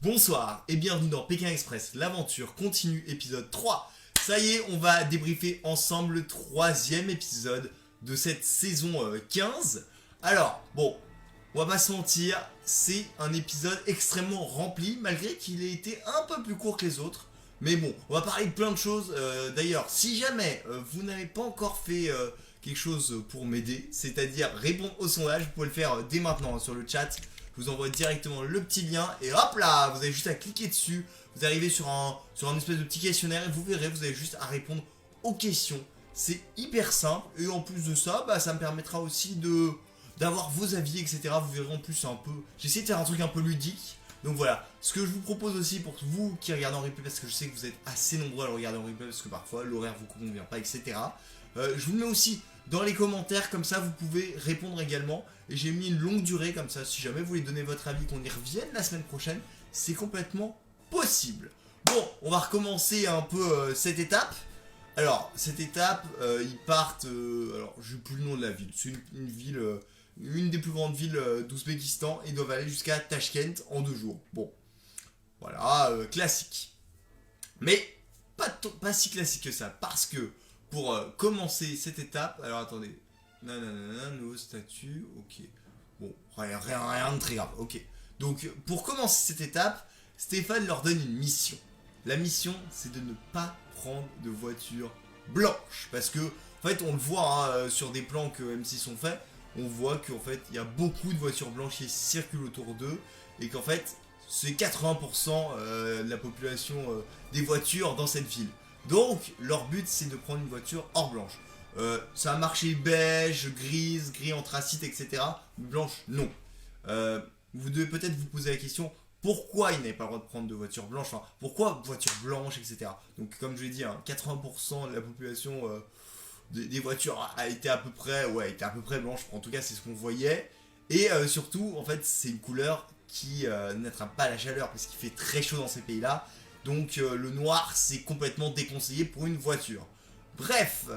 Bonsoir et bienvenue dans Pékin Express, l'aventure continue épisode 3. Ça y est, on va débriefer ensemble le troisième épisode de cette saison 15. Alors, bon, on va pas se mentir, c'est un épisode extrêmement rempli, malgré qu'il ait été un peu plus court que les autres. Mais bon, on va parler de plein de choses. D'ailleurs, si jamais vous n'avez pas encore fait quelque chose pour m'aider, c'est-à-dire répondre au sondage, vous pouvez le faire dès maintenant sur le chat. Je vous envoie directement le petit lien et hop là, vous avez juste à cliquer dessus. Vous arrivez sur un espèce de petit questionnaire et vous verrez, vous avez juste à répondre aux questions. C'est hyper simple et en plus de ça, ça me permettra aussi d'avoir vos avis, etc. Vous verrez en plus un peu. J'ai essayé de faire un truc un peu ludique. Donc voilà, ce que je vous propose aussi pour vous qui regardez en replay, parce que je sais que vous êtes assez nombreux à le regarder en replay, parce que parfois l'horaire vous convient pas, etc. Je vous le mets aussi dans les commentaires, comme ça vous pouvez répondre également. Et j'ai mis une longue durée, comme ça si jamais vous voulez donner votre avis, qu'on y revienne la semaine prochaine, c'est complètement possible. Bon, on va recommencer un peu cette étape. Alors, cette étape, ils partent... alors, je n'ai plus le nom de la ville, c'est une ville... une des plus grandes villes d'Ouzbékistan, et doivent aller jusqu'à Tashkent en 2 jours. Bon, voilà, classique. Mais pas si classique que ça, parce que pour commencer cette étape, alors attendez, nanana, nouveau statut, ok. Bon, rien de très grave, ok. Donc, pour commencer cette étape, Stéphane leur donne une mission. La mission, c'est de ne pas prendre de voiture blanche, parce que, en fait, on le voit hein, sur des plans que M6 ont fait. On voit qu'en fait il y a beaucoup de voitures blanches qui circulent autour d'eux et qu'en fait c'est 80% de la population des voitures dans cette ville. Donc leur but c'est de prendre une voiture hors blanche. Ça a marché beige, grise, gris anthracite, etc. Blanche, non. Vous devez peut-être vous poser la question pourquoi ils n'avaient pas le droit de prendre de voiture blanche, enfin, pourquoi voiture blanche, etc. Donc comme je l'ai dit, hein, 80% de la population... des voitures étaient à peu près blanches, en tout cas c'est ce qu'on voyait, et surtout en fait c'est une couleur qui n'attrape pas la chaleur parce qu'il fait très chaud dans ces pays là, donc le noir c'est complètement déconseillé pour une voiture. Bref,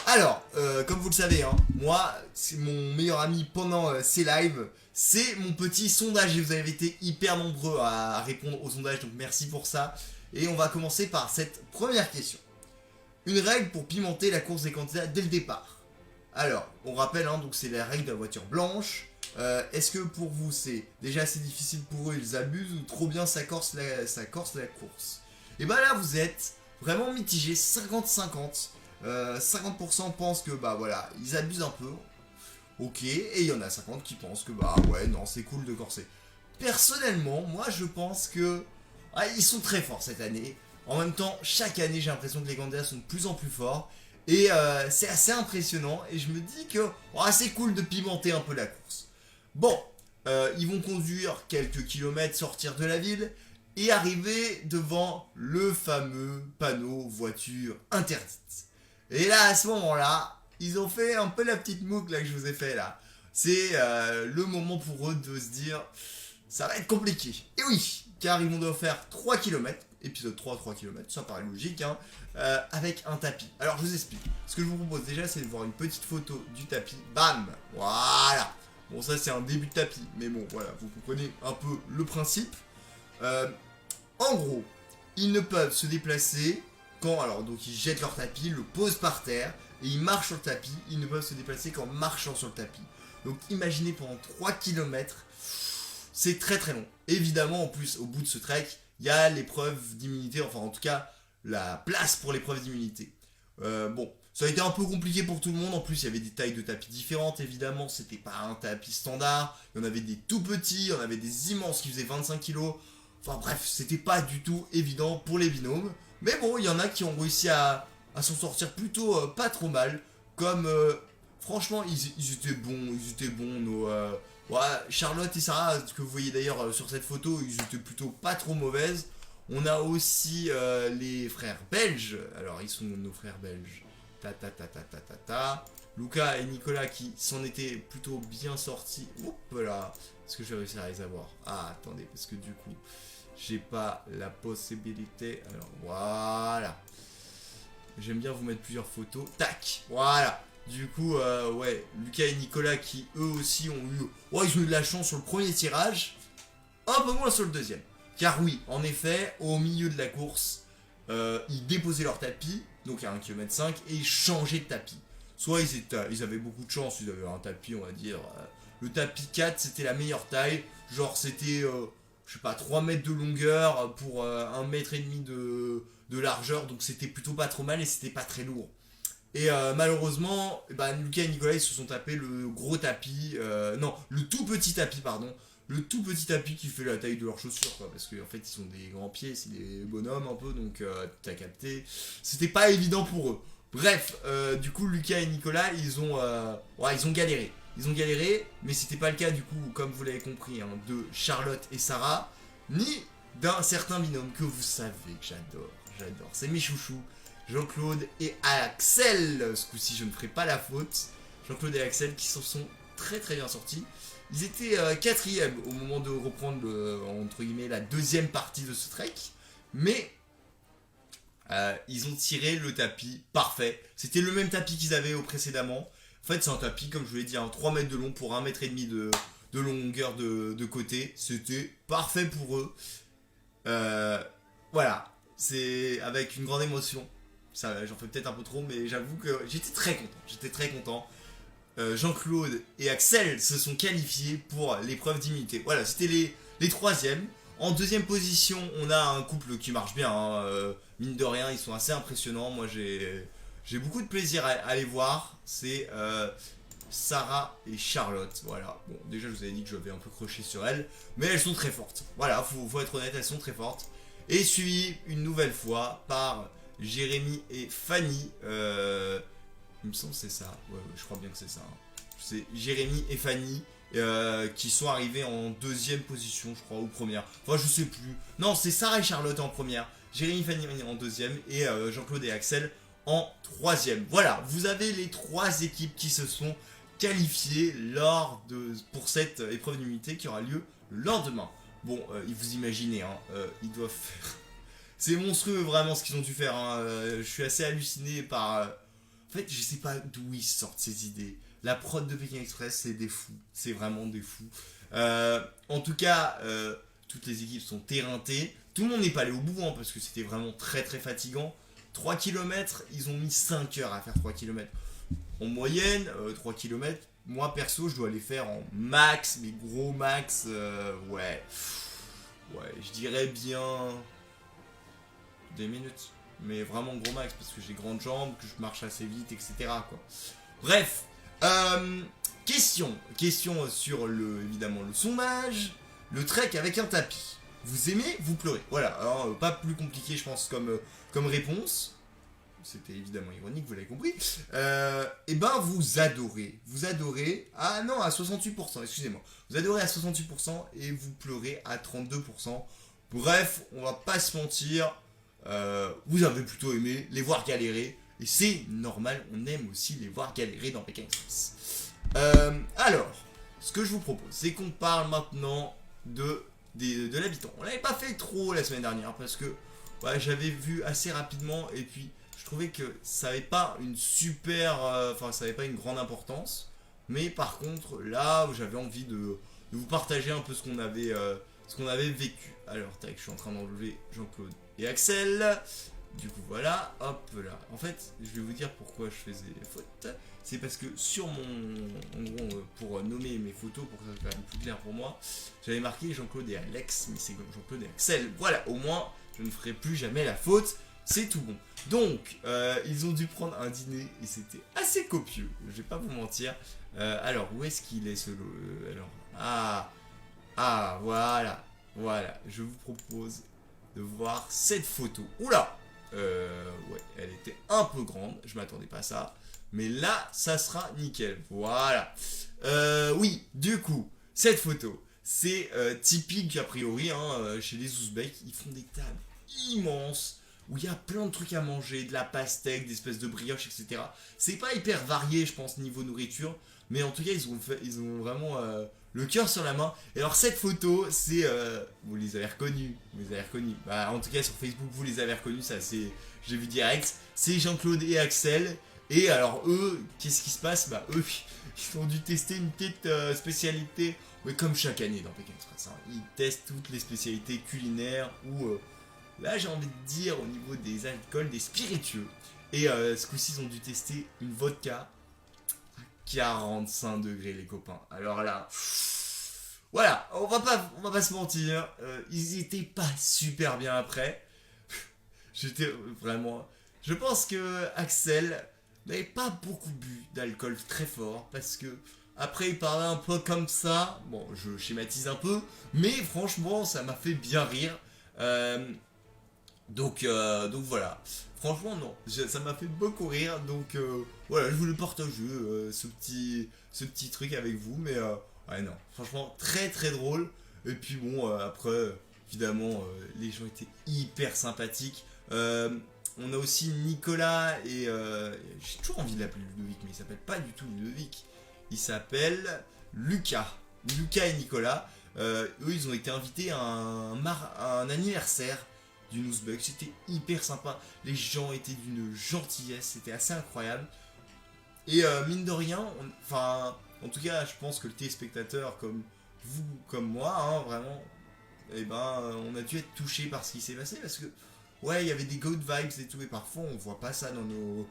alors comme vous le savez hein, moi c'est mon meilleur ami pendant ces lives, c'est mon petit sondage et vous avez été hyper nombreux à répondre au sondage, donc merci pour ça. Et on va commencer par cette première question. Une règle pour pimenter la course des candidats dès le départ. Alors, on rappelle, hein, donc c'est la règle de la voiture blanche. Est-ce que pour vous c'est déjà assez difficile pour eux, ils abusent ou trop bien ça corse la course? Et bah là vous êtes vraiment mitigé, 50-50. 50% pensent que voilà, ils abusent un peu. Ok, et il y en a 50 qui pensent que ouais, non, c'est cool de corser. Personnellement, moi je pense que ils sont très forts cette année. En même temps, chaque année, j'ai l'impression que les candidats sont de plus en plus forts. Et c'est assez impressionnant. Et je me dis que c'est cool de pimenter un peu la course. Bon, ils vont conduire quelques kilomètres, sortir de la ville. Et arriver devant le fameux panneau voiture interdite. Et là, à ce moment-là, ils ont fait un peu la petite moue là que je vous ai fait là. C'est le moment pour eux de se dire, ça va être compliqué. Et oui, car ils vont devoir faire 3 km. Épisode 3, 3 km, ça paraît logique, hein, avec un tapis. Alors je vous explique. Ce que je vous propose déjà, c'est de voir une petite photo du tapis. Bam, voilà. Bon, ça c'est un début de tapis, mais bon, voilà, vous comprenez un peu le principe. En gros, ils ne peuvent se déplacer quand, alors donc ils jettent leur tapis, le posent par terre, et ils marchent sur le tapis. Ils ne peuvent se déplacer qu'en marchant sur le tapis. Donc imaginez pendant 3 km, c'est très très long. Évidemment, en plus, au bout de ce trek, il y a l'épreuve d'immunité, enfin en tout cas la place pour l'épreuve d'immunité. Bon, ça a été un peu compliqué pour tout le monde, en plus il y avait des tailles de tapis différentes évidemment, c'était pas un tapis standard, il y en avait des tout petits, il y en avait des immenses qui faisaient 25 kg, enfin bref, c'était pas du tout évident pour les binômes, mais bon, il y en a qui ont réussi à s'en sortir plutôt pas trop mal, comme franchement ils étaient bons nos... Ouais, Charlotte et Sarah, que vous voyez d'ailleurs sur cette photo, ils étaient plutôt pas trop mauvaises. On a aussi les frères belges. Alors, ils sont nos frères belges. Lucas et Nicolas qui s'en étaient plutôt bien sortis. Oups, voilà. Est-ce que je vais réussir à les avoir? Ah, attendez, parce que du coup, j'ai pas la possibilité. Alors, voilà. J'aime bien vous mettre plusieurs photos. Tac, voilà. Du coup, ouais, Lucas et Nicolas qui eux aussi ont eu... Ouais, ils ont eu de la chance sur le premier tirage. Un peu moins sur le deuxième. Car oui, en effet, au milieu de la course, ils déposaient leur tapis, donc à 1,5 km, et ils changeaient de tapis. Soit ils avaient beaucoup de chance, ils avaient un tapis, on va dire. Le tapis 4, c'était la meilleure taille. Genre, c'était, je sais pas, 3 mètres de longueur pour 1,5 m de largeur. Donc, c'était plutôt pas trop mal et c'était pas très lourd. Et malheureusement, Lucas et Nicolas ils se sont tapés le gros tapis, non, le tout petit tapis, pardon, le tout petit tapis qui fait la taille de leurs chaussures, quoi, parce qu'en fait ils ont des grands pieds, c'est des bonhommes un peu, donc t'as capté, c'était pas évident pour eux. Bref, du coup Lucas et Nicolas ils ont galéré. Ils ont galéré, mais c'était pas le cas du coup, comme vous l'avez compris, hein, de Charlotte et Sarah, ni d'un certain binôme que vous savez que j'adore, c'est mes chouchous. Jean-Claude et Axel. Ce coup-ci, je ne ferai pas la faute. Jean-Claude et Axel qui s'en sont très très bien sortis. Ils étaient quatrième au moment de reprendre entre guillemets la deuxième partie de ce trek. Mais ils ont tiré le tapis parfait. C'était le même tapis qu'ils avaient au précédemment. En fait, c'est un tapis, comme je vous l'ai dit, 3 mètres de long pour 1,5 m de longueur de côté. C'était parfait pour eux. Voilà. C'est avec une grande émotion. Ça, j'en fais peut-être un peu trop, mais j'avoue que j'étais très content. Jean-Claude et Axel se sont qualifiés pour l'épreuve d'immunité. Voilà, c'était les troisièmes. En deuxième position, on a un couple qui marche bien, hein. Mine de rien, ils sont assez impressionnants. Moi, j'ai beaucoup de plaisir à les voir. C'est Sarah et Charlotte. Voilà. Bon, déjà, je vous avais dit que j'avais un peu croché sur elles, mais elles sont très fortes. Voilà, faut être honnête, elles sont très fortes. Et suivi une nouvelle fois par Jérémy et Fanny. Il me semble que c'est ça. Ouais, je crois bien que c'est ça. Hein. C'est Jérémy et Fanny qui sont arrivés en deuxième position, je crois, ou première. Enfin, je sais plus. Non, c'est Sarah et Charlotte en première. Jérémy et Fanny en deuxième. Et Jean-Claude et Axel en troisième. Voilà, vous avez les trois équipes qui se sont qualifiées pour cette épreuve d'immunité qui aura lieu le lendemain. Bon, vous imaginez, hein, ils doivent faire... C'est monstrueux vraiment ce qu'ils ont dû faire. Hein. Je suis assez halluciné par... En fait, je sais pas d'où ils sortent ces idées. La prod de Pékin Express, c'est des fous. C'est vraiment des fous. En tout cas, toutes les équipes sont éreintées. Tout le monde n'est pas allé au bout, hein, parce que c'était vraiment très très fatigant. 3 km, ils ont mis 5 heures à faire 3 km. En moyenne, 3 km, moi perso, je dois les faire en max, mais gros max, ouais, je dirais bien 2 minutes. Mais vraiment gros max, parce que j'ai grandes jambes, que je marche assez vite, etc. quoi. Bref, question sur évidemment le sondage, le trek avec un tapis. Vous aimez, vous pleurez. Voilà, alors pas plus compliqué je pense comme réponse. C'était évidemment ironique, vous l'avez compris. Et ben vous adorez. Ah non, à 68%, excusez-moi. Vous adorez à 68% et vous pleurez à 32%. Bref, on va pas se mentir. Vous avez plutôt aimé les voir galérer. Et c'est normal, on aime aussi les voir galérer dans Pékin Express. Alors, ce que je vous propose, c'est qu'on parle maintenant de l'habitant. On l'avait pas fait trop la semaine dernière parce que j'avais vu assez rapidement et puis je trouvais que ça n'avait pas une ça n'avait pas une grande importance. Mais par contre, là, j'avais envie de vous partager un peu ce qu'on avait vécu. Alors, tac, je suis en train d'enlever Jean-Claude et Axel. Du coup, voilà, hop là. En fait, je vais vous dire pourquoi je faisais faute. C'est parce que sur en gros, pour nommer mes photos, pour que ça soit plus clair pour moi, j'avais marqué Jean-Claude et Alex, mais c'est comme Jean-Claude et Axel. Voilà, au moins, je ne ferai plus jamais la faute. C'est tout bon. Donc, ils ont dû prendre un dîner et c'était assez copieux. Je vais pas vous mentir. Alors, où est-ce qu'il est ce alors, voilà. Je vous propose de voir cette photo. Oula, ouais, elle était un peu grande. Je m'attendais pas à ça. Mais là, ça sera nickel. Voilà. Oui, du coup, cette photo, c'est typique a priori hein, chez les Ouzbeks. Ils font des tables immenses où il y a plein de trucs à manger, de la pastèque, des espèces de brioches, etc. C'est pas hyper varié, je pense, niveau nourriture, mais en tout cas, ils ont vraiment le cœur sur la main. Et alors, cette photo, c'est... vous les avez reconnus. Bah, en tout cas, sur Facebook, vous les avez reconnus, ça, c'est... J'ai vu direct. C'est Jean-Claude et Axel. Et alors, eux, qu'est-ce qui se passe? Bah, eux, ils ont dû tester une petite spécialité mais comme chaque année dans Pékin Express, hein, ils testent toutes les spécialités culinaires ou là j'ai envie de dire au niveau des alcools, des spiritueux. Et ce coup-ci ils ont dû tester une vodka à 45 degrés les copains. Alors là, voilà, on va pas se mentir, ils étaient pas super bien après. J'étais vraiment... Je pense que Axel n'avait pas beaucoup bu d'alcool très fort parce que après il parlait un peu comme ça. Bon, je schématise un peu, mais franchement ça m'a fait bien rire. Donc voilà. Franchement non, ça m'a fait beaucoup rire. Donc voilà, je voulais partager ce petit truc avec vous, mais ouais non, franchement très très drôle. Et puis bon après évidemment les gens étaient hyper sympathiques. On a aussi Nicolas et j'ai toujours envie de l'appeler Ludovic, mais il s'appelle pas du tout Ludovic. Il s'appelle Lucas. Lucas et Nicolas. Eux, ils ont été invités à un anniversaire du Newsbug. C'était hyper sympa. Les gens étaient d'une gentillesse. C'était assez incroyable. Et mine de rien, enfin, en tout cas, je pense que le téléspectateur, comme vous, comme moi, hein, vraiment, eh ben, on a dû être touché par ce qui s'est passé parce que ouais, il y avait des good vibes et tout, et parfois on voit pas ça dans nos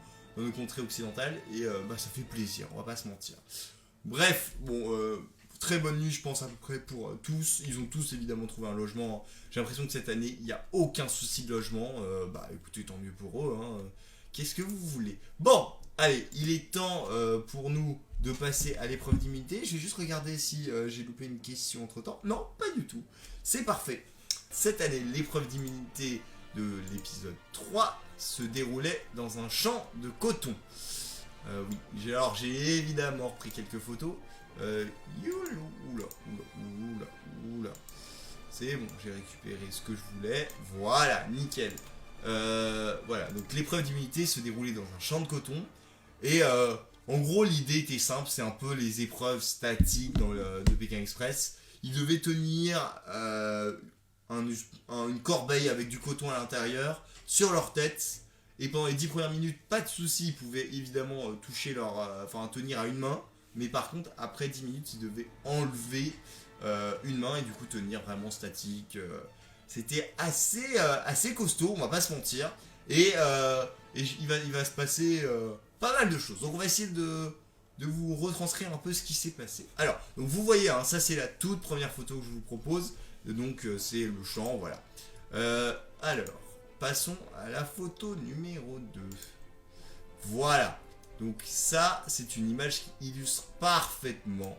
contrées occidentales, et bah ça fait plaisir, on va pas se mentir. Bref, bon, très bonne nuit je pense à peu près pour tous, ils ont tous évidemment trouvé un logement, j'ai l'impression que cette année il n'y a aucun souci de logement, bah écoutez, tant mieux pour eux, hein. Qu'est-ce que vous voulez? Bon, allez, il est temps pour nous de passer à l'épreuve d'immunité, je vais juste regarder si j'ai loupé une question entre temps, non, pas du tout, c'est parfait. Cette année, l'épreuve d'immunité de l'épisode 3 se déroulait dans un champ de coton. Oui, j'ai évidemment repris quelques photos. Oula. C'est bon, j'ai récupéré ce que je voulais. Voilà, nickel. Voilà, donc l'épreuve d'immunité se déroulait dans un champ de coton. Et en gros, l'idée était simple, c'est un peu les épreuves statiques de Pékin Express. Ils devaient tenir une corbeille avec du coton à l'intérieur sur leur tête, et pendant les 10 premières minutes pas de soucis, ils pouvaient évidemment toucher enfin tenir à une main, mais par contre après 10 minutes ils devaient enlever une main et du coup tenir vraiment statique. C'était assez costaud, on va pas se mentir, et il va se passer pas mal de choses, donc on va essayer de vous retranscrire un peu ce qui s'est passé. Alors, donc vous voyez, hein, ça c'est la toute première photo que je vous propose. Donc c'est le champ, voilà. Alors, passons à la photo numéro 2. Voilà. Donc ça, c'est une image qui illustre parfaitement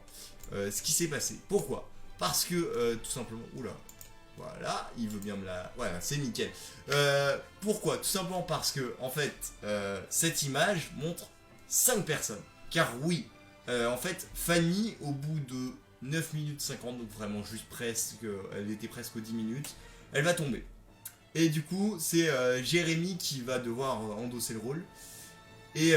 ce qui s'est passé. Pourquoi? Parce que, tout simplement... Oula. Voilà, il veut bien me la... Voilà, c'est nickel. Pourquoi? Tout simplement parce que, en fait, cette image montre 5 personnes. Car oui, en fait, Fanny, au bout de 9 minutes 50, donc vraiment juste presque, elle était presque aux 10 minutes, elle va tomber. Et du coup, c'est Jérémy qui va devoir endosser le rôle. Et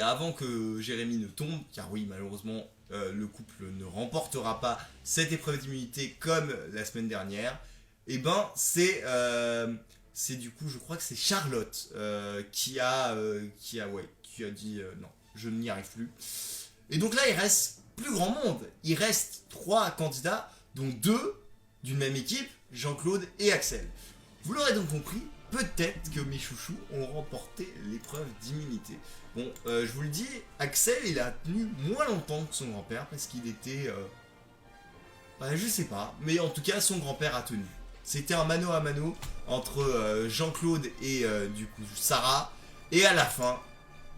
avant que Jérémy ne tombe, car oui, malheureusement, le couple ne remportera pas cette épreuve d'immunité comme la semaine dernière, et ben c'est du coup, je crois que c'est Charlotte qui a dit non, je n'y arrive plus. Et donc là, il reste plus grand monde. Il reste 3 candidats, dont 2 d'une même équipe, Jean-Claude et Axel. Vous l'aurez donc compris, peut-être que mes chouchous ont remporté l'épreuve d'immunité. Bon, je vous le dis, Axel, il a tenu moins longtemps que son grand-père, parce qu'il était... je sais pas, mais en tout cas, son grand-père a tenu. C'était un mano à mano entre Jean-Claude et du coup Sarah. Et à la fin,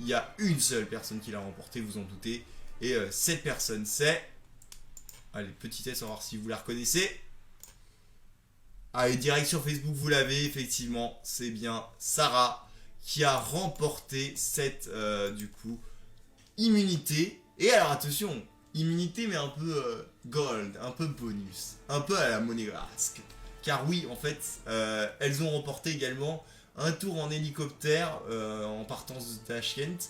il y a une seule personne qui l'a remporté, vous en doutez. Et cette personne, c'est... Allez, petit test, on va voir si vous la reconnaissez. Allez, direct sur Facebook, vous l'avez, effectivement. C'est bien Sarah qui a remporté cette, du coup, immunité. Et alors, attention, immunité, mais un peu gold, un peu bonus. Un peu à la monégasque. Car oui, en fait, elles ont remporté également un tour en hélicoptère en partance de Tashkent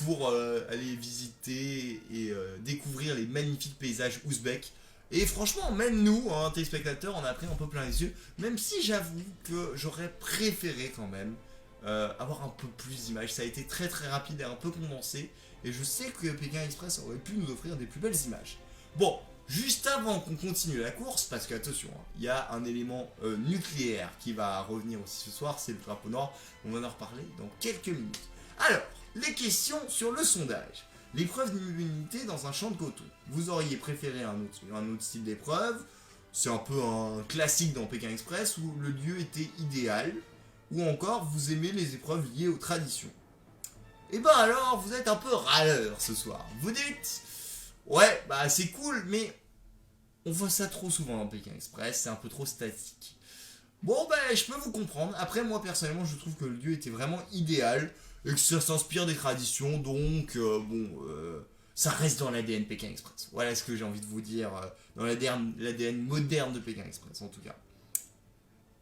pour aller visiter et découvrir les magnifiques paysages ouzbeks. Et franchement, même nous, hein, téléspectateurs, on a pris un peu plein les yeux, même si j'avoue que j'aurais préféré quand même avoir un peu plus d'images. Ça a été très très rapide et un peu condensé, et je sais que Pékin Express aurait pu nous offrir des plus belles images. Bon, juste avant qu'on continue la course, parce que attention, il y a un élément nucléaire qui va revenir aussi ce soir, c'est le drapeau noir. On va en reparler dans quelques minutes. Alors, les questions sur le sondage. L'épreuve d'immunité dans un champ de coton. Vous auriez préféré un autre style d'épreuve? C'est un peu un classique dans Pékin Express où le lieu était idéal. Ou encore, vous aimez les épreuves liées aux traditions. Et ben alors, vous êtes un peu râleur ce soir. Vous dites, ouais, bah c'est cool, mais on voit ça trop souvent dans Pékin Express, c'est un peu trop statique. Bon, bah je peux vous comprendre. Après, moi personnellement, je trouve que le lieu était vraiment idéal et que ça s'inspire des traditions, donc ça reste dans l'ADN Pékin Express. Voilà ce que j'ai envie de vous dire, dans l'ADN moderne de Pékin Express en tout cas.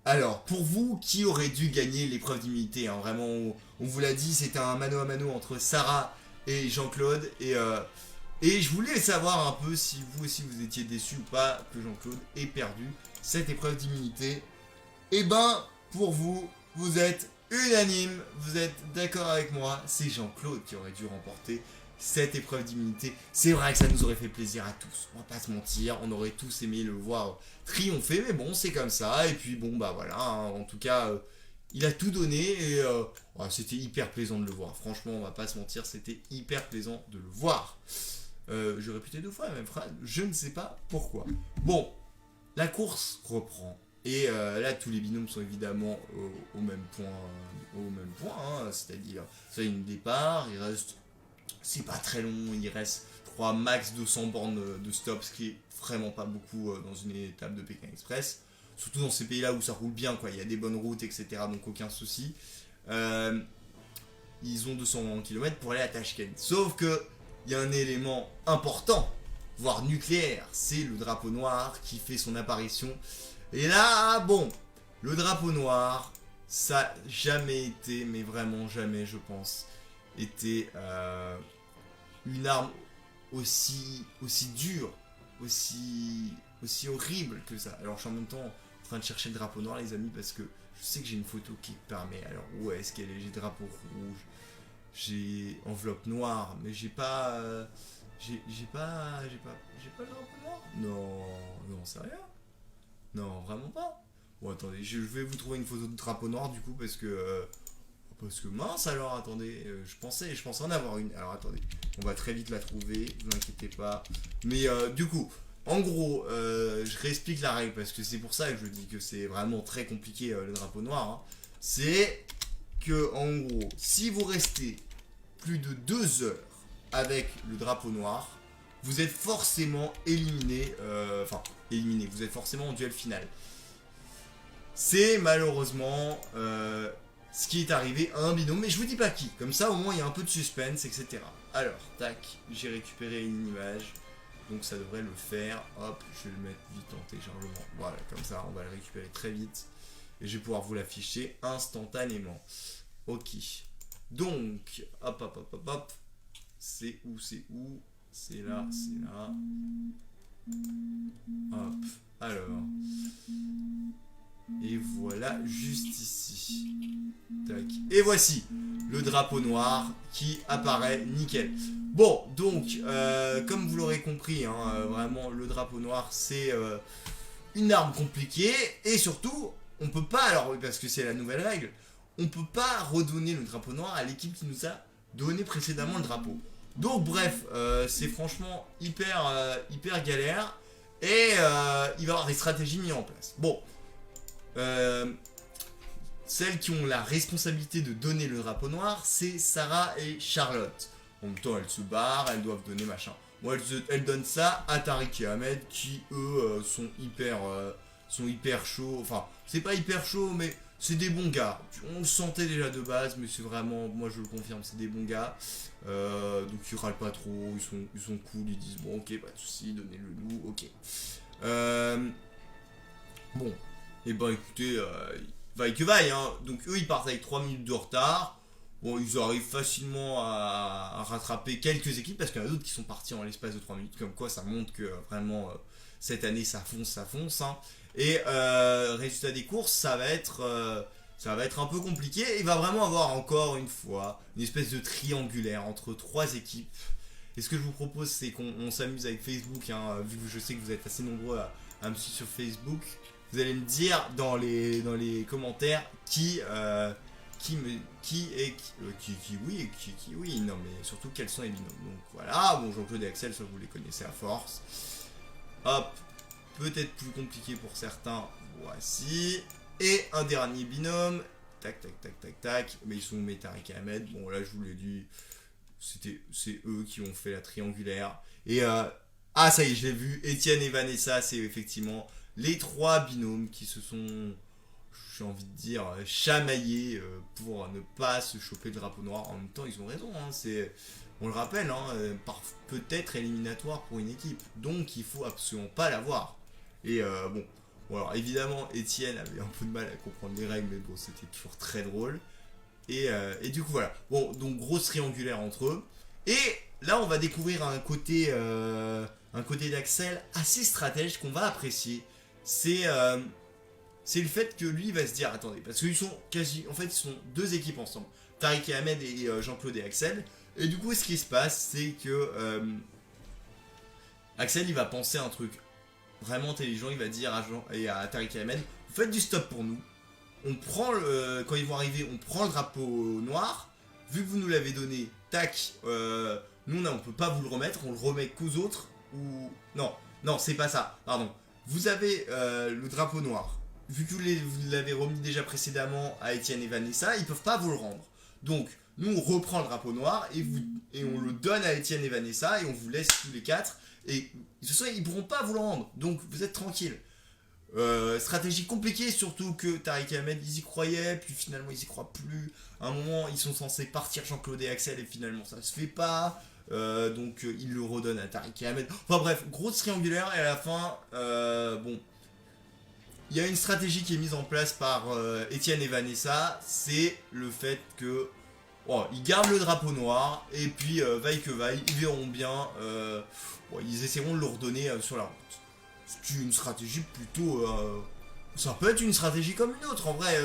Alors, pour vous, qui aurait dû gagner l'épreuve d'immunité, hein? Vraiment, on vous l'a dit, c'était un mano à mano entre Sarah et Jean-Claude. Et je voulais savoir un peu si vous aussi vous étiez déçu ou pas que Jean-Claude ait perdu cette épreuve d'immunité. Et ben, pour vous, vous êtes unanime, vous êtes d'accord avec moi, c'est Jean-Claude qui aurait dû remporter cette épreuve d'immunité. C'est vrai que ça nous aurait fait plaisir à tous, on va pas se mentir, on aurait tous aimé le voir triompher, mais bon, c'est comme ça. Et puis bon, bah voilà, hein, en tout cas, il a tout donné et ouais, c'était hyper plaisant de le voir. Franchement, on va pas se mentir, c'était hyper plaisant de le voir. J'ai répété 2 fois la même phrase, je ne sais pas pourquoi. Bon, la course reprend. Et là, tous les binômes sont évidemment au même point, hein, c'est-à-dire, ça y est, une départ, il reste, c'est pas très long, il reste 3 max 200 bornes de stop, ce qui est vraiment pas beaucoup dans une étape de Pékin Express, surtout dans ces pays-là où ça roule bien, quoi, il y a des bonnes routes, etc., donc aucun souci. Ils ont 200 km pour aller à Tashkent, sauf que il y a un élément important, voire nucléaire, c'est le drapeau noir qui fait son apparition. Et là, bon, le drapeau noir, ça n'a jamais été, mais vraiment jamais, je pense, été une arme aussi dure, aussi horrible que ça. Alors je suis en même temps en train de chercher le drapeau noir, les amis, parce que je sais que j'ai une photo qui permet. Alors où est-ce qu'elle est? J'ai drapeau rouge, j'ai enveloppe noire, mais j'ai pas le drapeau noir. Non, sérieux? Non, vraiment pas. Bon, attendez, je vais vous trouver une photo de drapeau noir du coup parce que mince alors, attendez, je pensais en avoir une. Alors attendez, on va très vite la trouver, ne vous inquiétez pas. Mais du coup, en gros, je réexplique la règle parce que c'est pour ça que je dis que c'est vraiment très compliqué le drapeau noir. Hein. C'est que en gros, si vous restez plus de 2 heures avec le drapeau noir, vous êtes forcément éliminé, vous êtes forcément en duel final. C'est malheureusement ce qui est arrivé à un binôme, mais je vous dis pas qui, comme ça au moins il y a un peu de suspense, etc. Alors, tac, j'ai récupéré une image, donc ça devrait le faire, hop, je vais le mettre vite en téléchargement, voilà, comme ça on va le récupérer très vite, et je vais pouvoir vous l'afficher instantanément. Ok, donc, hop, c'est où? C'est là. Hop, alors. Et voilà, juste ici. Tac. Et voici le drapeau noir qui apparaît nickel. Bon, donc, comme vous l'aurez compris, hein, vraiment, le drapeau noir, c'est une arme compliquée. Et surtout, on peut pas, alors, parce que c'est la nouvelle règle, on peut pas redonner le drapeau noir à l'équipe qui nous a donné précédemment le drapeau. Donc bref, c'est franchement hyper galère et il va y avoir des stratégies mises en place. Bon, celles qui ont la responsabilité de donner le drapeau noir, c'est Sarah et Charlotte. En même temps, elles se barrent, elles doivent donner machin. Bon, elles donnent ça à Tariq et Ahmed qui, eux, sont hyper chauds. Enfin, c'est pas hyper chaud, mais c'est des bons gars. On le sentait déjà de base, mais c'est vraiment, moi je le confirme, c'est des bons gars. Donc ils râlent pas trop, ils sont cool, ils disent bon ok, pas de soucis, donnez le loup, ok. Bon, et ben écoutez, vaille que vaille, hein. Donc eux ils partent avec 3 minutes de retard. Bon, ils arrivent facilement à rattraper quelques équipes parce qu'il y en a d'autres qui sont partis en l'espace de 3 minutes. Comme quoi ça montre que vraiment cette année ça fonce. Hein. Et résultat des courses, ça va être un peu compliqué. Il va vraiment avoir encore une fois une espèce de triangulaire entre 3 équipes. Et ce que je vous propose, c'est qu'on s'amuse avec Facebook, hein, vu que je sais que vous êtes assez nombreux à me suivre sur Facebook. Vous allez me dire dans les commentaires qui oui et qui oui. Non, mais surtout quels sont les binômes. Donc voilà, bon, Jean-Claude et Axel, ça vous les connaissez à force. Hop, peut-être plus compliqué pour certains. Voici. Et un dernier binôme. Tac, tac, tac, tac, tac. Mais ils sont Tariq et Ahmed. Bon, là, je vous l'ai dit. C'est eux qui ont fait la triangulaire. Et ah, ça y est, je l'ai vu. Étienne et Vanessa, c'est effectivement les 3 binômes qui se sont, j'ai envie de dire, chamaillés pour ne pas se choper le drapeau noir. En même temps, ils ont raison. Hein, on le rappelle, hein, peut-être éliminatoire pour une équipe. Donc, il faut absolument pas l'avoir. Et bon. Bon, alors évidemment, Étienne avait un peu de mal à comprendre les règles, mais bon, c'était toujours très drôle. Et du coup, voilà. Bon, donc grosse triangulaire entre eux. Et là, on va découvrir un côté d'Axel assez stratège qu'on va apprécier. C'est le fait que lui va se dire, attendez, parce qu'ils sont quasi, en fait, ils sont 2 équipes ensemble. Tariq et Ahmed et Jean-Claude et Axel. Et du coup, ce qui se passe, c'est que Axel, il va penser un truc vraiment intelligent. Il va dire à Jean et à Tariq et Ahmed, vous faites du stop pour nous. On prend quand ils vont arriver, on prend le drapeau noir. Vu que vous nous l'avez donné, tac, nous on peut pas vous le remettre, on le remet qu'aux autres. Ou non, c'est pas ça. Pardon. Vous avez le drapeau noir. Vu que vous l'avez remis déjà précédemment à Étienne et Vanessa, ils peuvent pas vous le rendre. Donc nous on reprend le drapeau noir et on le donne à Étienne et Vanessa et on vous laisse tous les 4. Et ce soir ils pourront pas vous le rendre. Donc vous êtes tranquille. Stratégie compliquée, surtout que Tariq et Ahmed ils y croyaient, puis finalement ils y croient plus. À un moment ils sont censés partir Jean-Claude et Axel et finalement ça se fait pas. Donc ils le redonnent à Tariq et Ahmed. Enfin bref, grosse triangulaire et à la fin, bon, il y a une stratégie qui est mise en place par Étienne et Vanessa, c'est le fait que ils gardent le drapeau noir et puis vaille que vaille, ils verront bien, ils essaieront de le redonner sur la route. C'est une stratégie plutôt. Ça peut être une stratégie comme une autre. En vrai,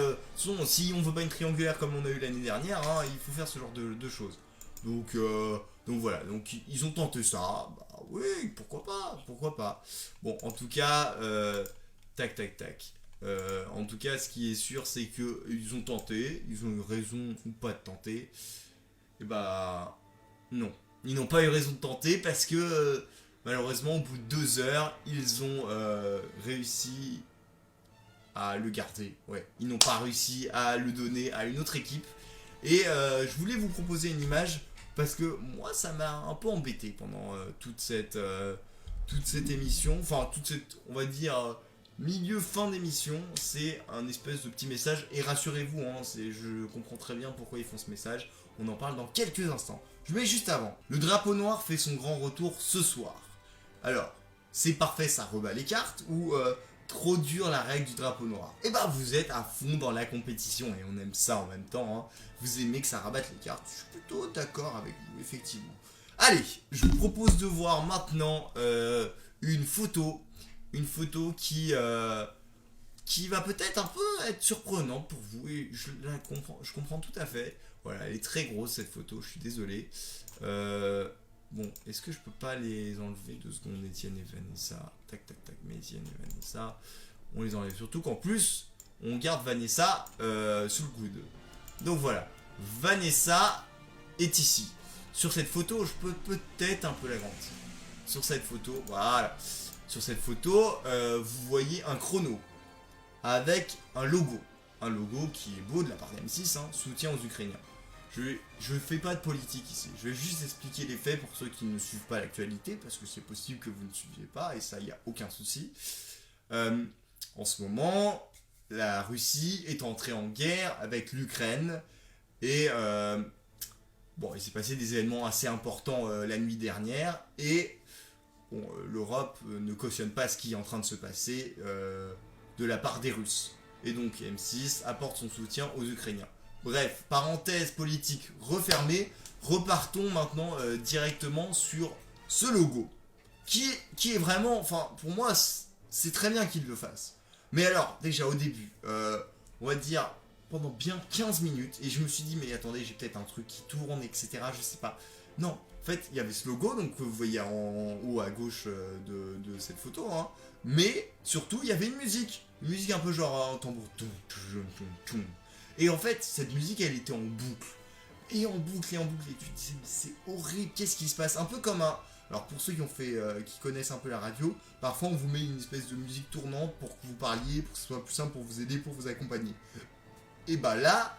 si on veut pas une triangulaire comme on a eu l'année dernière, hein, il faut faire ce genre de choses. Donc voilà. Donc ils ont tenté ça. Bah oui, pourquoi pas. Bon, en tout cas, tac tac tac. En tout cas, ce qui est sûr, c'est que ils ont tenté. Ils ont eu raison ou pas de tenter. Et bah non, ils n'ont pas eu raison de tenter parce que. Malheureusement, au bout de 2 heures, ils ont réussi à le garder. Ouais, ils n'ont pas réussi à le donner à une autre équipe. Et je voulais vous proposer une image parce que moi, ça m'a un peu embêté pendant toute cette émission. Enfin, toute cette, on va dire, milieu-fin d'émission. C'est un espèce de petit message. Et rassurez-vous, hein, je comprends très bien pourquoi ils font ce message. On en parle dans quelques instants. Je mets juste avant. Le drapeau noir fait son grand retour ce soir. Alors, c'est parfait, ça rebat les cartes ou trop dur la règle du drapeau noir. Et bah vous êtes à fond dans la compétition et on aime ça en même temps. Hein. Vous aimez que ça rabatte les cartes. Je suis plutôt d'accord avec vous, effectivement. Allez, je vous propose de voir maintenant une photo qui va peut-être un peu être surprenante pour vous et je comprends tout à fait. Voilà, elle est très grosse cette photo, je suis désolé. Bon, est-ce que je peux pas les enlever 2 secondes, Étienne et Vanessa? Tac, tac, tac, mais Étienne et Vanessa, on les enlève. Surtout qu'en plus, on garde Vanessa sous le coude. Donc voilà, Vanessa est ici. Sur cette photo, je peux peut-être un peu l'agrandir. Sur cette photo, voilà. Sur cette photo, vous voyez un chrono avec un logo. Un logo qui est beau de la part d'M6, hein, soutien aux Ukrainiens. Je ne fais pas de politique ici, je vais juste expliquer les faits pour ceux qui ne suivent pas l'actualité, parce que c'est possible que vous ne suiviez pas, et ça, il n'y a aucun souci. En ce moment, la Russie est entrée en guerre avec l'Ukraine, et bon, il s'est passé des événements assez importants la nuit dernière, et bon, l'Europe ne cautionne pas ce qui est en train de se passer de la part des Russes. Et donc M6 apporte son soutien aux Ukrainiens. Bref, parenthèse politique refermée, repartons maintenant directement sur ce logo. Qui est vraiment, enfin pour moi c'est très bien qu'il le fasse. Mais alors, déjà au début, on va dire pendant bien 15 minutes, et je me suis dit mais attendez j'ai peut-être un truc qui tourne, etc. Je sais pas. Non, fait, il y avait ce logo, donc vous voyez en haut à gauche de cette photo, hein. Mais surtout, il y avait une musique un peu genre un tambour. Et en fait, cette musique, elle était en boucle. Et en boucle, et tu te disais, mais c'est horrible, qu'est-ce qui se passe? Un peu comme un... Alors pour ceux qui connaissent un peu la radio, parfois on vous met une espèce de musique tournante pour que vous parliez, pour que ce soit plus simple pour vous aider, pour vous accompagner. Et bah là,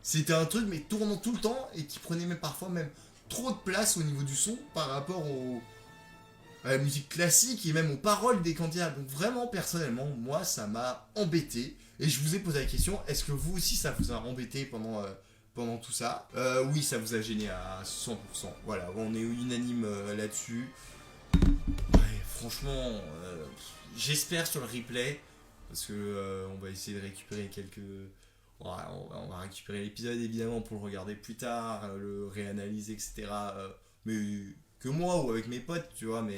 c'était un truc mais tournant tout le temps et qui prenait même parfois même trop de place au niveau du son par rapport à la musique classique et même aux paroles des candidats. Donc vraiment, personnellement, moi, ça m'a embêté. Et je vous ai posé la question, est-ce que vous aussi, ça vous a embêté pendant tout ça? Oui, ça vous a gêné à 100%. Voilà, on est unanime là-dessus. Ouais, franchement, j'espère sur le replay, parce que on va essayer de récupérer quelques... Ouais, on va récupérer l'épisode évidemment pour le regarder plus tard, le réanalyser, etc. Mais que moi ou avec mes potes, tu vois, mais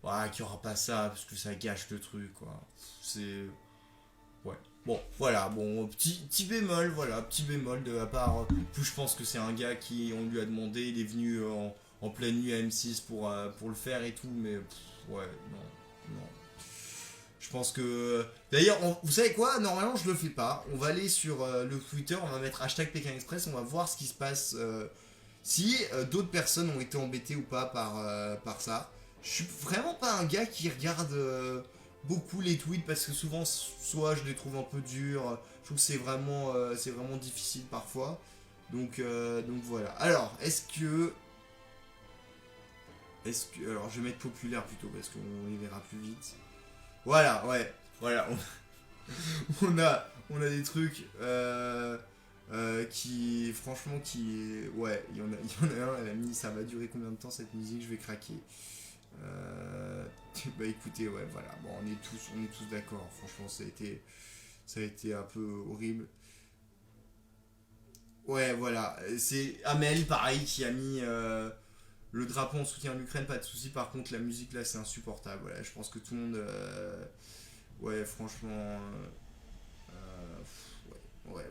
ouais, qu'il n'y aura pas ça, parce que ça gâche le truc, quoi. C'est... Ouais. Bon, voilà, bon, petit bémol, voilà, petit bémol de la part... Plus je pense que c'est un gars qui, on lui a demandé, il est venu en pleine nuit à M6 pour le faire et tout, mais... ouais, non. Je pense que... D'ailleurs, vous savez quoi? Normalement, je le fais pas. On va aller sur le Twitter, on va mettre hashtag Pékin Express, on va voir ce qui se passe... si d'autres personnes ont été embêtées ou pas par ça. Je suis vraiment pas un gars qui regarde beaucoup les tweets parce que souvent, soit je les trouve un peu durs, je trouve que c'est vraiment difficile parfois. Donc voilà. Alors, est-ce que... Alors, je vais mettre populaire plutôt parce qu'on les verra plus vite. Voilà, ouais. Voilà. On a des trucs... qui franchement ouais, il y en a un, elle a mis ça va durer combien de temps cette musique, je vais craquer. Bah écoutez, ouais, voilà, bon, on est tous d'accord, franchement ça a été un peu horrible. Ouais, voilà, c'est Amel pareil qui a mis le drapeau en soutien à l'Ukraine, pas de souci, par contre la musique là c'est insupportable. Voilà, je pense que tout le monde ouais, franchement ouais.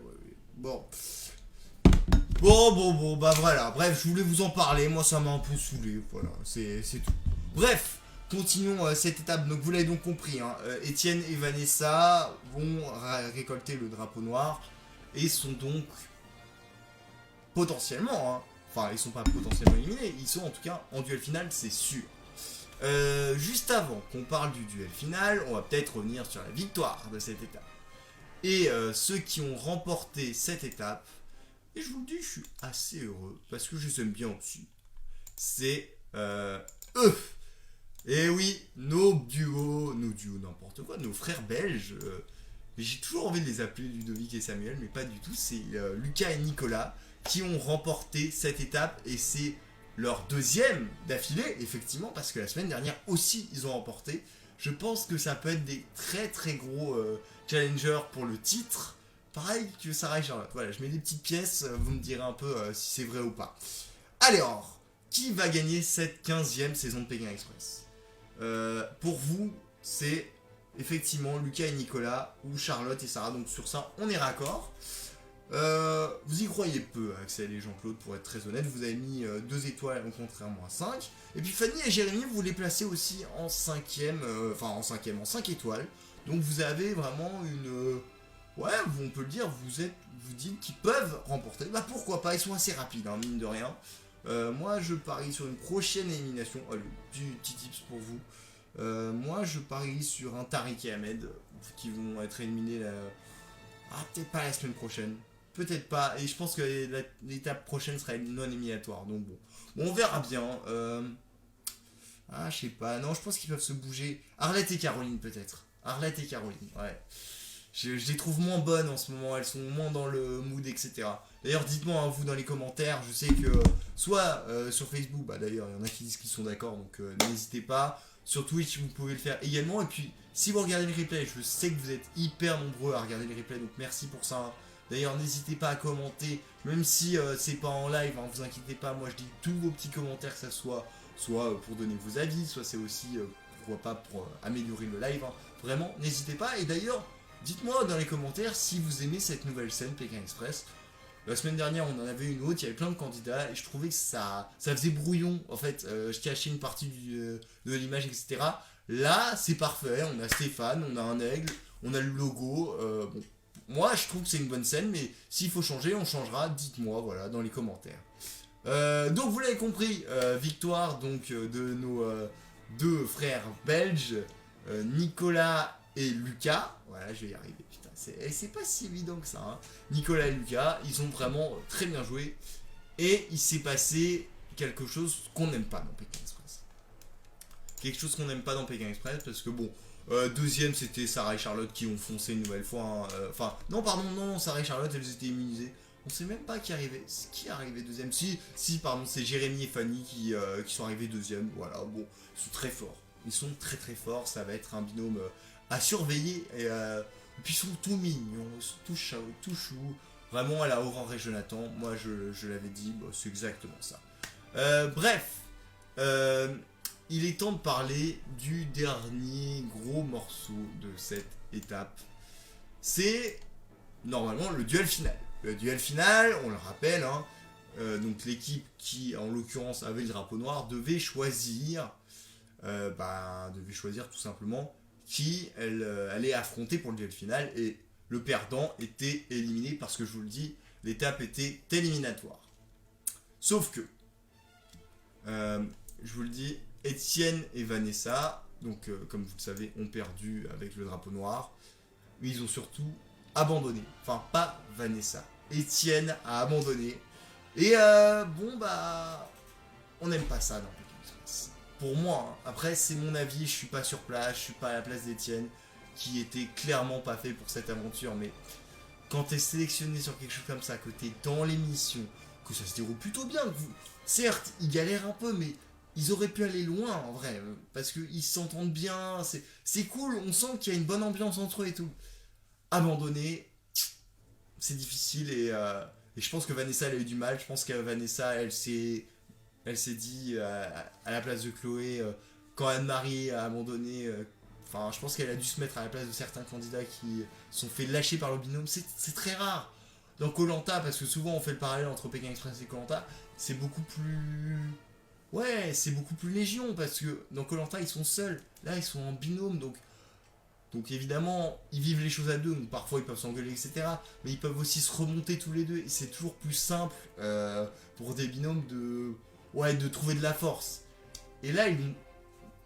Bon, bah voilà, bref, je voulais vous en parler, moi ça m'a un peu saoulé, voilà, c'est tout. Bref, continuons cette étape, donc vous l'avez donc compris, hein, Étienne et Vanessa vont récolter le drapeau noir et sont donc potentiellement, hein, enfin ils sont pas potentiellement éliminés, ils sont en tout cas en duel final, c'est sûr. Juste avant qu'on parle du duel final, on va peut-être revenir sur la victoire de cette étape. Et ceux qui ont remporté cette étape, et je vous le dis, je suis assez heureux, parce que je les aime bien aussi, c'est eux. Et oui, nos duos, n'importe quoi, nos frères belges, j'ai toujours envie de les appeler Ludovic et Samuel, mais pas du tout, c'est Lucas et Nicolas qui ont remporté cette étape, et c'est leur deuxième d'affilée, effectivement, parce que la semaine dernière aussi, ils ont remporté. Je pense que ça peut être des très très gros challengers pour le titre. Pareil que Sarah et Charlotte. Voilà, je mets des petites pièces, vous me direz un peu si c'est vrai ou pas. Alors, qui va gagner cette 15e saison de Pékin Express? Pour vous, c'est effectivement Lucas et Nicolas ou Charlotte et Sarah. Donc sur ça, on est raccord. Vous y croyez peu, Axel et Jean-Claude, pour être très honnête. Vous avez mis 2 étoiles contrairement à 5. Et puis Fanny et Jérémy, vous les placez aussi en 5e, en 5 étoiles. Donc vous avez vraiment une... ouais, on peut le dire, vous dites qu'ils peuvent remporter. Bah pourquoi pas, ils sont assez rapides, hein, mine de rien. Moi je parie sur une prochaine élimination. Allez, petit tips pour vous. Moi je parie sur un Tariq et Ahmed qui vont être éliminés peut-être pas la semaine prochaine. Peut-être pas. Et je pense que l'étape prochaine sera non éliminatoire. Donc bon. On verra bien. Je sais pas. Non, je pense qu'ils peuvent se bouger. Arlette et Caroline peut-être. Arlette et Caroline, ouais. Je les trouve moins bonnes en ce moment, elles sont moins dans le mood, etc. D'ailleurs, dites-moi, hein, vous, dans les commentaires, je sais que, soit sur Facebook, bah d'ailleurs, il y en a qui disent qu'ils sont d'accord, donc n'hésitez pas. Sur Twitch, vous pouvez le faire également. Et puis, si vous regardez le replay, je sais que vous êtes hyper nombreux à regarder les replays, donc merci pour ça. D'ailleurs, n'hésitez pas à commenter, même si c'est pas en live, hein, vous inquiétez pas, moi je dis tous vos petits commentaires, que ça soit pour donner vos avis, soit c'est aussi, pourquoi pas, pour améliorer le live. Hein. Vraiment, n'hésitez pas. Et d'ailleurs, dites-moi dans les commentaires si vous aimez cette nouvelle scène Pékin Express. La semaine dernière, on en avait une autre, il y avait plein de candidats et je trouvais que ça faisait brouillon. En fait, je cachais une partie de l'image, etc. Là, c'est parfait. On a Stéphane, on a un aigle, on a le logo. Bon, moi, je trouve que c'est une bonne scène, mais s'il faut changer, on changera. Dites-moi, voilà, dans les commentaires. Donc, vous l'avez compris, victoire donc de nos deux frères belges, Nicolas et Lucas. Voilà, je vais y arriver. Putain, c'est pas si évident que ça. Hein. Nicolas et Lucas, ils ont vraiment très bien joué. Et il s'est passé quelque chose qu'on n'aime pas dans Pékin Express. Quelque chose qu'on n'aime pas dans Pékin Express parce que bon, deuxième c'était Sarah et Charlotte qui ont foncé une nouvelle fois. Hein. Enfin, non, pardon, non, Sarah et Charlotte elles étaient immunisées. On sait même pas qui est arrivé. Qui est arrivé deuxième? Si, pardon, c'est Jérémy et Fanny qui sont arrivés deuxième. Voilà, bon, ils sont très forts. Ils sont très très forts. Ça va être un binôme à surveiller. Et puis ils sont tout mignons, ils sont tout chauds, tout choux. Vraiment à la Oran et Jonathan. Moi je l'avais dit, bah, c'est exactement ça. Bref, il est temps de parler du dernier gros morceau de cette étape. C'est normalement le duel final. Le duel final, on le rappelle, hein, donc l'équipe qui, en l'occurrence, avait le drapeau noir, devait choisir tout simplement qui elle allait affronter pour le duel final. Et le perdant était éliminé parce que, je vous le dis, l'étape était éliminatoire. Sauf que, je vous le dis, Étienne et Vanessa, donc comme vous le savez, ont perdu avec le drapeau noir. Mais ils ont surtout abandonné. Enfin, pas Vanessa. Étienne a abandonné. Et bon, bah, on n'aime pas ça dans Pékin Express. Pour moi, hein. Après, c'est mon avis, je suis pas sur place, je suis pas à la place d'Étienne, qui était clairement pas fait pour cette aventure. Mais quand t'es sélectionné sur quelque chose comme ça, que t'es dans l'émission, que ça se déroule plutôt bien, certes, ils galèrent un peu, mais ils auraient pu aller loin en vrai, parce qu'ils s'entendent bien, c'est cool, on sent qu'il y a une bonne ambiance entre eux et tout. Abandonner, c'est difficile et je pense que Vanessa elle a eu du mal. Je pense que Vanessa elle s'est dit à la place de Chloé quand Anne-Marie a abandonné. Enfin, je pense qu'elle a dû se mettre à la place de certains candidats qui sont fait lâcher par le binôme. C'est très rare dans Koh-Lanta parce que souvent on fait le parallèle entre Pékin Express et Koh-Lanta. C'est beaucoup plus c'est beaucoup plus légion parce que dans Koh-Lanta ils sont seuls. Là ils sont en binôme donc évidemment, ils vivent les choses à deux, donc parfois ils peuvent s'engueuler, etc. Mais ils peuvent aussi se remonter tous les deux, et c'est toujours plus simple pour des binômes de trouver de la force. Et là,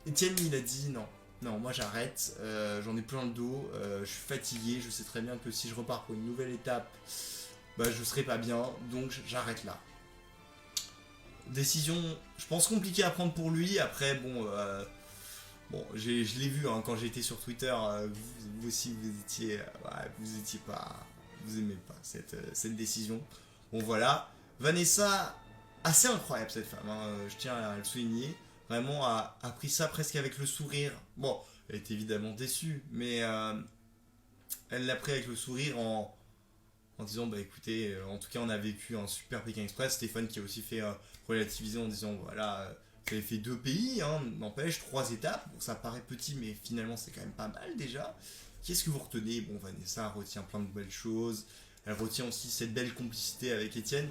Etienne, il a dit non, moi j'arrête, j'en ai plein le dos, je suis fatigué, je sais très bien que si je repars pour une nouvelle étape, bah je serai pas bien, donc j'arrête là. Décision, je pense compliquée à prendre pour lui, après bon... Bon, je l'ai vu hein, quand j'étais sur Twitter, vous aussi vous étiez pas, vous aimez pas cette décision. Bon voilà, Vanessa, assez incroyable cette femme, hein, je tiens à le souligner, vraiment a pris ça presque avec le sourire. Bon, elle est évidemment déçue, mais elle l'a pris avec le sourire en disant bah écoutez, en tout cas on a vécu un super Pékin Express. Stéphane qui a aussi fait relativiser en disant voilà. Vous avez fait 2 pays, hein, n'empêche, 3 étapes. Bon, ça paraît petit, mais finalement, c'est quand même pas mal déjà. Qu'est-ce que vous retenez? Bon, Vanessa retient plein de belles choses. Elle retient aussi cette belle complicité avec Étienne.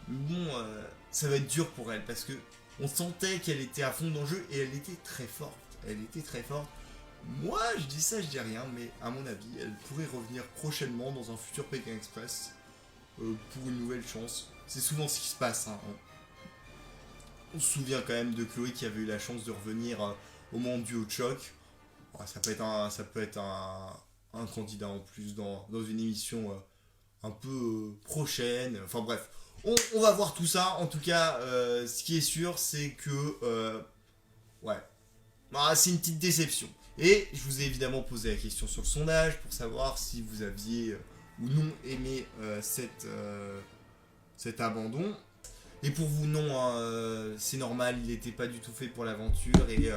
Bon, ça va être dur pour elle parce que on sentait qu'elle était à fond dans le jeu et elle était très forte. Elle était très forte. Moi, je dis ça, je dis rien, mais à mon avis, elle pourrait revenir prochainement dans un futur Pékin Express pour une nouvelle chance. C'est souvent ce qui se passe, hein. On se souvient quand même de Chloé qui avait eu la chance de revenir au moment du haut choc. Ouais, ça peut être un candidat en plus dans une émission un peu prochaine. Enfin bref, on va voir tout ça. En tout cas, ce qui est sûr, c'est que c'est une petite déception. Et je vous ai évidemment posé la question sur le sondage pour savoir si vous aviez ou non aimé cet abandon. Et pour vous, non, hein, c'est normal, il n'était pas du tout fait pour l'aventure et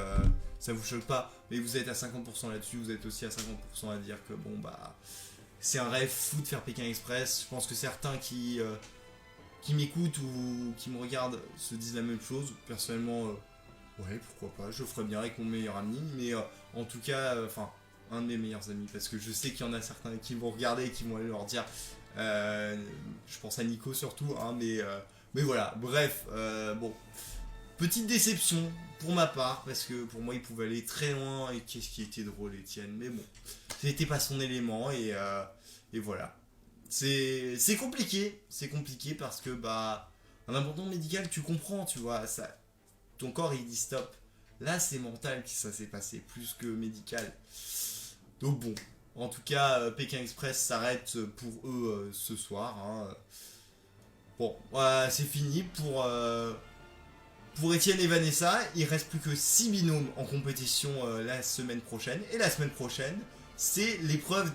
ça vous choque pas. Mais vous êtes à 50% là-dessus, vous êtes aussi à 50% à dire que bon, bah, c'est un rêve fou de faire Pékin Express. Je pense que certains qui m'écoutent ou qui me regardent se disent la même chose. Personnellement, ouais, pourquoi pas, je ferais bien avec mon meilleur ami. Mais en tout cas, un de mes meilleurs amis, parce que je sais qu'il y en a certains qui vont regarder et qui vont aller leur dire Je pense à Nico surtout, hein, mais voilà, bref, bon. Petite déception pour ma part, parce que pour moi il pouvait aller très loin, et qu'est-ce qui était drôle Etienne, mais bon, c'était pas son élément, et voilà. C'est compliqué parce que bah, un abandon médical tu comprends, tu vois, ça, ton corps il dit stop. Là c'est mental que ça s'est passé, plus que médical. Donc bon, en tout cas, Pékin Express s'arrête pour eux ce soir, hein. Bon, c'est fini pour Étienne et Vanessa. Il reste plus que 6 binômes en compétition la semaine prochaine. Et la semaine prochaine, c'est l'épreuve,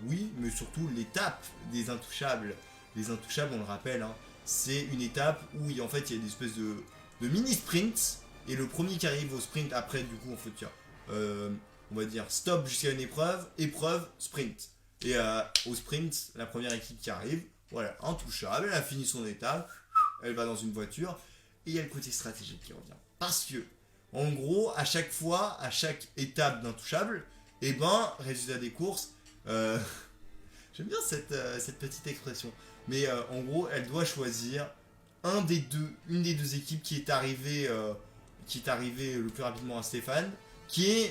oui, mais surtout l'étape des intouchables. Les intouchables, on le rappelle, hein, c'est une étape où en fait il y a des espèces de mini-sprints. Et le premier qui arrive au sprint, après, du coup, on va dire stop jusqu'à une épreuve, sprint. Et au sprint, la première équipe qui arrive, voilà, intouchable, elle a fini son étape, elle va dans une voiture, et il y a le côté stratégique qui revient. Parce que, en gros, à chaque fois, à chaque étape d'intouchable, et ben, résultat des courses, j'aime bien cette petite expression, mais en gros, elle doit choisir une des deux équipes qui est arrivée le plus rapidement à Stéphane, qui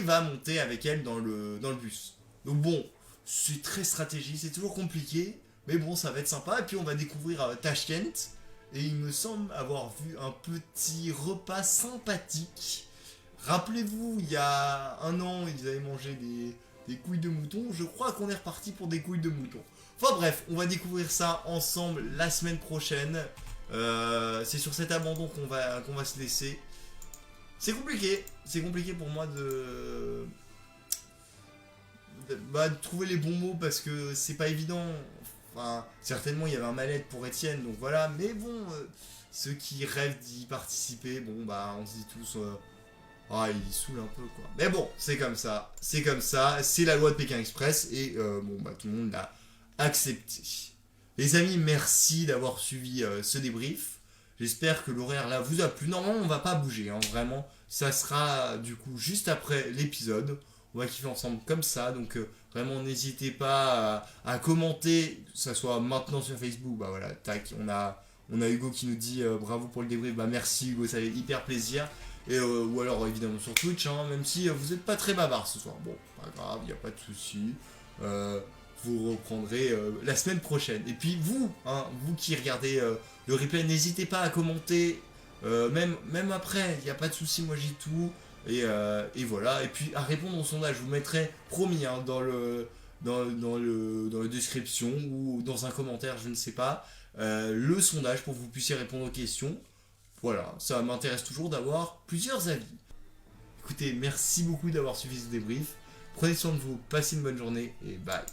va monter avec elle dans le bus. Donc bon, c'est très stratégique, c'est toujours compliqué, mais bon, ça va être sympa. Et puis on va découvrir Tashkent, et il me semble avoir vu un petit repas sympathique. Rappelez-vous, il y a un an, ils avaient mangé des couilles de mouton. Je crois qu'on est reparti pour des couilles de mouton. Enfin bref, on va découvrir ça ensemble la semaine prochaine. C'est sur cet abandon qu'on va se laisser. C'est compliqué pour moi de trouver les bons mots parce que c'est pas évident. Enfin, certainement il y avait un mal-être pour Étienne, donc voilà. Mais bon, ceux qui rêvent d'y participer, bon bah on se dit tous, il saoule un peu quoi. Mais bon, c'est comme ça, c'est la loi de Pékin Express et bon bah tout le monde l'a accepté. Les amis, merci d'avoir suivi ce débrief. J'espère que l'horaire là vous a plu. Normalement, on va pas bouger, hein, vraiment. Ça sera du coup juste après l'épisode. On va kiffer ensemble comme ça. Donc vraiment, n'hésitez pas à commenter, que ça soit maintenant sur Facebook. Bah voilà, tac, on a Hugo qui nous dit bravo pour le débrief. Bah merci Hugo, ça fait hyper plaisir. Et ou alors évidemment sur Twitch, hein, même si vous n'êtes pas très bavard ce soir. Bon, pas grave, il n'y a pas de souci. Vous reprendrez la semaine prochaine. Et puis vous qui regardez le replay, n'hésitez pas à commenter, même après, il n'y a pas de souci, moi j'ai tout. Et voilà, et puis à répondre au sondage, je vous mettrai, promis, hein, dans la description ou dans un commentaire, je ne sais pas, le sondage pour que vous puissiez répondre aux questions. Voilà, ça m'intéresse toujours d'avoir plusieurs avis. Écoutez, merci beaucoup d'avoir suivi ce débrief. Prenez soin de vous, passez une bonne journée et bye.